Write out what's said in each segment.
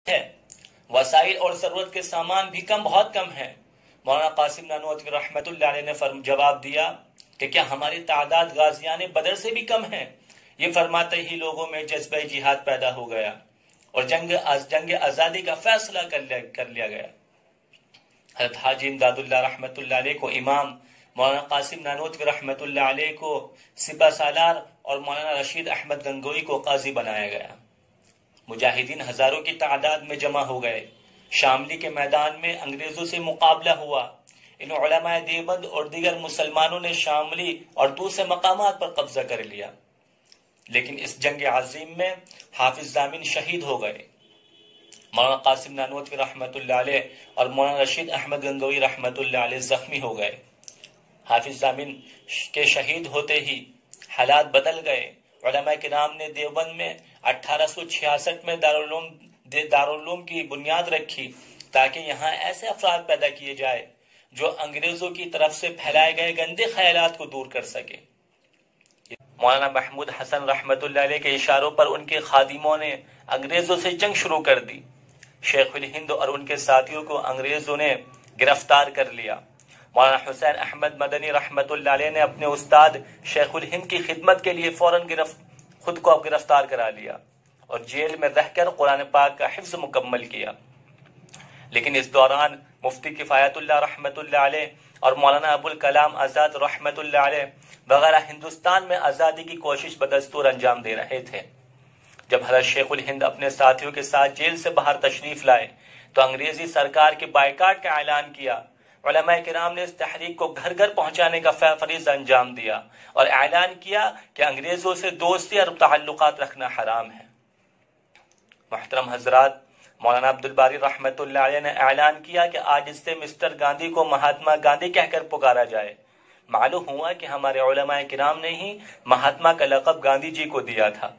ہے، وسائل اور ضرورت کے سامان بھی بہت کم ہیں۔ مولانا قاسم نانوتوی رحمۃ اللہ علیہ نے جواب دیا کہ کیا ہماری تعداد غازیان بدر سے بھی کم ہے؟ یہ فرماتے ہی لوگوں میں جذبہ جہاد پیدا ہو گیا اور جنگ آزادی کا فیصلہ کر لیا گیا۔ حضرت حاجی امداد اللہ رحمۃ اللہ علیہ کو امام، مولانا قاسم نانوتوی رحمۃ اللہ علیہ کو سپہ سالار اور مولانا رشید احمد گنگوئی کو قاضی بنایا گیا۔ مجاہدین ہزاروں کی تعداد میں جمع ہو گئے۔ شاملی کے میدان میں انگریزوں سے مقابلہ ہوا۔ ان علماء دیوبند اور دیگر مسلمانوں نے شاملی اور دوسرے مقامات پر قبضہ کر لیا، لیکن اس جنگ عظیم میں حافظ ضامن شہید ہو گئے۔ مولانا قاسم نانوتوی رحمۃ اللہ علیہ اور مولانا رشید احمد گنگوئی رحمۃ اللہ علیہ زخمی ہو گئے۔ حافظ ضامن کے شہید ہوتے ہی حالات بدل گئے۔ علماء کرام نے دیوبند میں 1866 میں دارالعلوم کی بنیاد رکھی تاکہ یہاں ایسے افراد پیدا کیے جائے جو انگریزوں کی طرف سے پھیلائے گئے گندے خیالات کو دور کر سکے۔ مولانا محمود حسن رحمۃ اللہ علیہ کے اشاروں پر ان کے خادموں نے انگریزوں سے جنگ شروع کر دی۔ شیخ الہند اور ان کے ساتھیوں کو انگریزوں نے گرفتار کر لیا۔ مولانا حسین احمد مدنی رحمۃ اللہ علیہ نے اپنے استاد شیخ الہند کی خدمت کے لیے فوراً خود کو گرفتار کرا لیا اور جیل میں رہ کر قرآن پاک کا حفظ مکمل کیا۔ لیکن اس دوران مفتی کفایت اللہ رحمۃ اللہ علیہ اور مولانا ابوالکلام آزاد رحمۃ اللہ علیہ وغیرہ ہندوستان میں آزادی کی کوشش بدستور انجام دے رہے تھے۔ جب حضرت شیخ الہند اپنے ساتھیوں کے ساتھ جیل سے باہر تشریف لائے تو انگریزی سرکار کے بائیکاٹ کا اعلان کیا۔ علماء کرام نے اس تحریک کو گھر گھر پہنچانے کا فریضہ انجام دیا اور اعلان کیا کہ انگریزوں سے دوستی اور تعلقات رکھنا حرام ہے۔ محترم حضرات، مولانا عبدالباری رحمۃ اللہ علیہ نے اعلان کیا کہ آج سے مسٹر گاندھی کو مہاتما گاندھی کہہ کر پکارا جائے۔ معلوم ہوا کہ ہمارے علماء کرام نے ہی مہاتما کا لقب گاندھی جی کو دیا تھا۔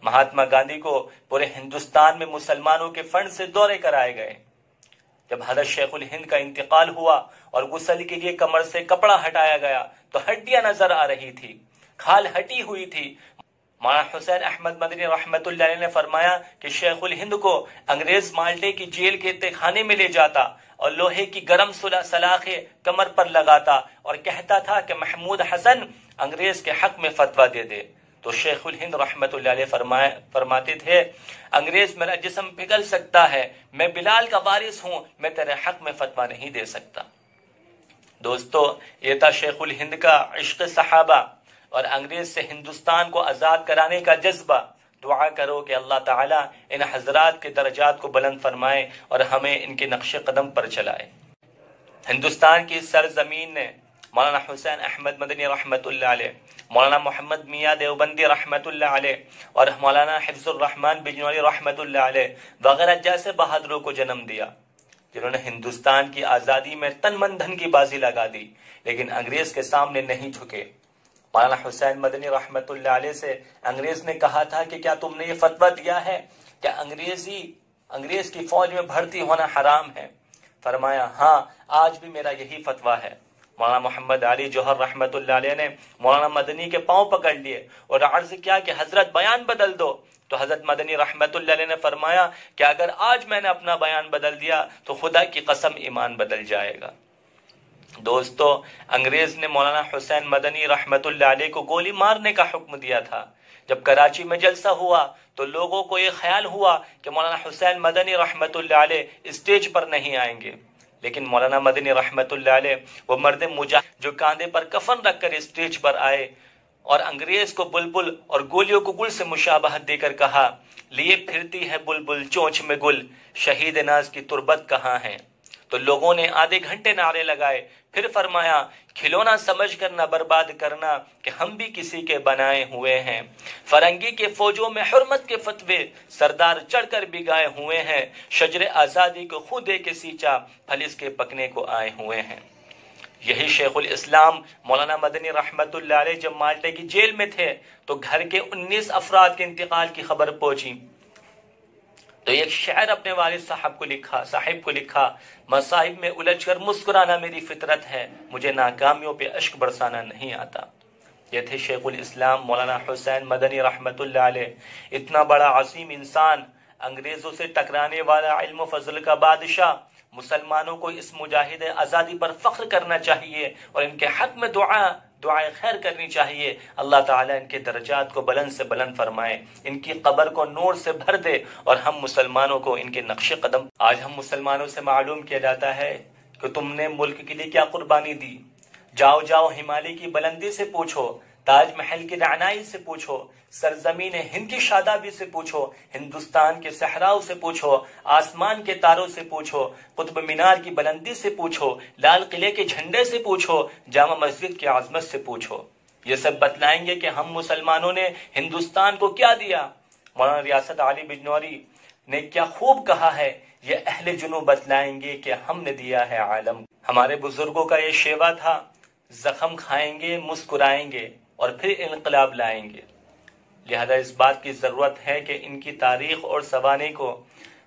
مہاتما گاندھی کو پورے ہندوستان میں مسلمانوں کے فنڈ سے دورے کرائے گئے۔ جب حضرت شیخ الہند کا انتقال ہوا اور غسل کے لیے کمر سے کپڑا ہٹایا گیا تو ہڈیاں نظر آ رہی تھی، کھال ہٹی ہوئی تھی۔ مولانا حسین احمد مدنی رحمۃ اللہ علیہ نے فرمایا کہ شیخ الہند کو انگریز مالٹے کی جیل کے تہخانے میں لے جاتا اور لوہے کی گرم سلاخیں کمر پر لگاتا اور کہتا تھا کہ محمود حسن انگریز کے حق میں فتویٰ دے دے، تو شیخ الہند رحمۃ اللہ علیہ فرماتے تھے انگریز میرا جسم پگھل سکتا ہے، میں بلال کا وارث ہوں، میں تیرے حق میں فتویٰ نہیں دے سکتا۔ دوستو، یہ تھا شیخ الہند کا عشق صحابہ اور انگریز سے ہندوستان کو آزاد کرانے کا جذبہ۔ دعا کرو کہ اللہ تعالیٰ ان حضرات کے درجات کو بلند فرمائے اور ہمیں ان کے نقش قدم پر چلائے۔ ہندوستان کی سرزمین نے مولانا حسین احمد مدنی رحمۃ اللہ علیہ، مولانا محمد میاں دیوبندی رحمۃ اللہ علیہ اور مولانا حفظ الرحمن بجنوری رحمۃ اللہ علیہ وغیرہ جیسے بہادروں کو جنم دیا، جنہوں نے ہندوستان کی آزادی میں تن من دھن کی بازی لگا دی لیکن انگریز کے سامنے نہیں جھکے۔ مولانا حسین مدنی رحمۃ اللہ علیہ سے انگریز نے کہا تھا کہ کیا تم نے یہ فتویٰ دیا ہے کہ انگریز کی فوج میں بھرتی ہونا حرام ہے؟ فرمایا ہاں، آج بھی میرا یہی فتویٰ ہے۔ مولانا محمد علی جوہر رحمۃ اللہ علیہ نے مولانا مدنی کے پاؤں پکڑ لیے اور عرض کیا کہ حضرت بیان بدل دو، تو حضرت مدنی رحمۃ اللہ علیہ نے فرمایا کہ اگر آج میں نے اپنا بیان بدل دیا تو خدا کی قسم ایمان بدل جائے گا۔ دوستو، انگریز نے مولانا حسین مدنی رحمۃ اللہ علیہ کو گولی مارنے کا حکم دیا تھا۔ جب کراچی میں جلسہ ہوا تو لوگوں کو یہ خیال ہوا کہ مولانا حسین مدنی رحمۃ اللہ علیہ اسٹیج پر نہیں آئیں گے، لیکن مولانا مدنی رحمۃ اللہ علیہ وہ مرد مجاہد جو کاندھے پر کفن رکھ کر اسٹیج پر آئے اور انگریز کو بلبل اور گولیوں کو گل سے مشابہت دے کر کہا، لیے پھرتی ہے بلبل چونچ میں گل، شہید ناز کی تربت کہاں ہے؟ تو لوگوں نے آدھے گھنٹے نعرے لگائے، پھر فرمایا کھلونا سمجھ کر نہ برباد کرنا کہ ہم بھی کسی کے بنائے ہوئے ہیں، فرنگی کے فوجوں میں حرمت کے فتوے سردار چڑھ کر بھی گائے ہوئے ہیں، شجر آزادی کو خود دے کے سینچا پھل اس کے پکنے کو آئے ہوئے ہیں۔ یہی شیخ الاسلام مولانا مدنی رحمۃ اللہ علیہ جب مالٹے کی جیل میں تھے تو گھر کے 19 افراد کے انتقال کی خبر پہنچی تو ایک شعر اپنے والد صاحب کو لکھا، مصائب میں الجھ کر مسکرانا میری فطرت ہے، مجھے ناکامیوں پہ اشک برسانا نہیں آتا۔ یہ تھے شیخ الاسلام مولانا حسین مدنی رحمۃ اللہ علیہ، اتنا بڑا عظیم انسان انگریزوں سے ٹکرانے والا علم و فضل کا بادشاہ، مسلمانوں کو اس مجاہد آزادی پر فخر کرنا چاہیے اور ان کے حق میں دعائے خیر کرنی چاہیے۔ اللہ تعالیٰ ان کے درجات کو بلند سے بلند فرمائے، ان کی قبر کو نور سے بھر دے، اور ہم مسلمانوں کو ان کے نقش قدم۔ آج ہم مسلمانوں سے معلوم کیا جاتا ہے کہ تم نے ملک کے لیے کیا قربانی دی۔ جاؤ ہمالیہ کی بلندی سے پوچھو، تاج محل کی رعنائی سے پوچھو، سرزمین ہند کی شادابی سے پوچھو، ہندوستان کے صحراؤں سے پوچھو، آسمان کے تاروں سے پوچھو، قطب مینار کی بلندی سے پوچھو، لال قلعے کے جھنڈے سے پوچھو، جامع مسجد کی عظمت سے پوچھو۔ یہ سب بتلائیں گے کہ ہم مسلمانوں نے ہندوستان کو کیا دیا۔ مولانا ریاست علی بجنوری نے کیا خوب کہا ہے، یہ اہل جنوب بتلائیں گے کہ ہم نے دیا ہے عالم۔ ہمارے بزرگوں کا یہ شیوا تھا، زخم کھائیں گے، مسکرائیں گے اور پھر انقلاب لائیں گے۔ لہذا اس بات کی ضرورت ہے کہ ان کی تاریخ اور سوانح کو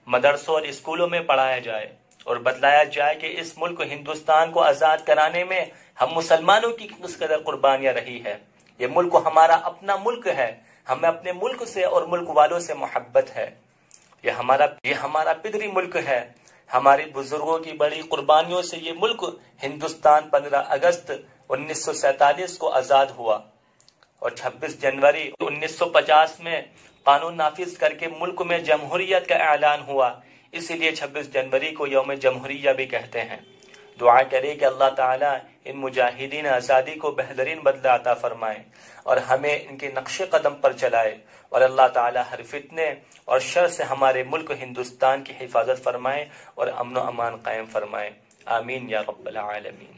مدرسوں اور اسکولوں میں پڑھایا جائے اور بتلایا جائے کہ اس ملک ہندوستان کو آزاد کرانے میں ہم مسلمانوں کی کس قدر قربانیاں رہی ہے۔ یہ ملک ہمارا اپنا ملک ہے، ہمیں اپنے ملک سے اور ملک والوں سے محبت ہے۔ یہ ہمارا پدری ملک ہے۔ ہمارے بزرگوں کی بڑی قربانیوں سے یہ ملک ہندوستان 15 اگست 1947 کو آزاد ہوا اور 26 جنوری 1950 میں قانون نافذ کر کے ملک میں جمہوریت کا اعلان ہوا۔ اسی لیے 26 جنوری کو یوم جمہوریہ بھی کہتے ہیں۔ دعا کرے کہ اللہ تعالیٰ ان مجاہدین آزادی کو بہترین بدلہ عطا فرمائے اور ہمیں ان کے نقش قدم پر چلائے، اور اللہ تعالیٰ ہر فتنے اور شر سے ہمارے ملک ہندوستان کی حفاظت فرمائے اور امن و امان قائم فرمائے۔ آمین یا رب العالمین۔